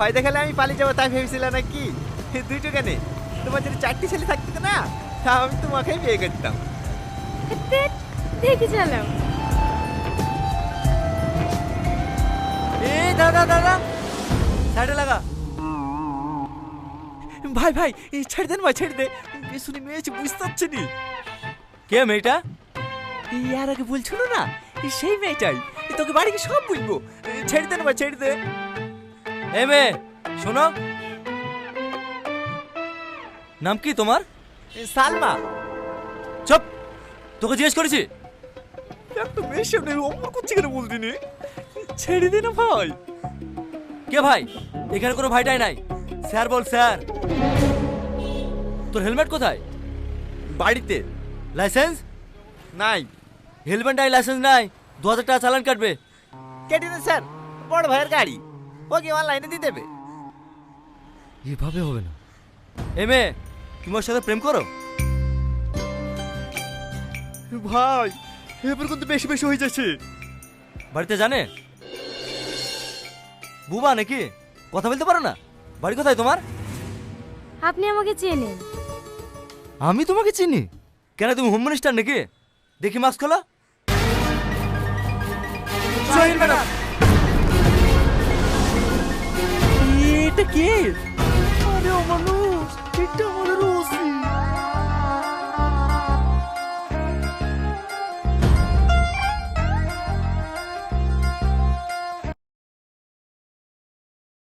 ভয় দেখালে আমি পালিয়ে যাবো তাই ভেবেছিলাম নাকি? দুইটো কেনে? তোমার যদি 4টি ছেলে থাকতো না তা আমি তোমাকেই বিয়ে করতাম। দেখে চালাও। এই দাদা দাদা সাইডে লাগা। ভাই ভাই ছেড়ে দেন ভাই, ছেড়ে দে। শুনি মেয়েছে বুঝতে পারছি নি। কে মেয়েটা? ইয়ার আগে বলছিল না সেই মেয়েটাই। তোকে বাড়ি গিয়ে সব বুঝবো। ছেড়ে দেন ভাই, ছেড়ে দে। এই মেয়ে শোনো, নাম কি তোমার? সালমা। চুপ, তোকে জিজ্ঞেস করেছি। একটা মেয়ের সামনে অমর করছি কেন বলতি নি? ছেড়ে দে না ভাই। কে ভাই? এখানে কোনো ভাইটাই নাই। স্যার বল স্যার। তোর হেলমেট কোথায়? বাড়িতে। লাইসেন্স নাই। হেলমেট নাই, লাইসেন্স নাই, 2000 টাকা চালান কাটবে। কেটে দেন স্যার, বড় ভাইয়ের গাড়ি, ওকে অনলাইনে দিয়ে দেবে। এভাবে হবে না। এ মেয়ে, তুমি ওর সাথে প্রেম করো? ভাই এবার কিন্তু বেশি বেশি হয়ে যাচ্ছে। বাড়িতে জানে? বুবা নাকি? কথা বলতে পারো না? বাড়ি কোথায় তোমার? আপনি আমাকে চেনেন? আমি তোমাকে চিনি? কেন, তুমি হোম মিনিস্টার নাকি? দেখি মাস্ক খোলো। Join madam. এটা কে? আরে অমানুষ।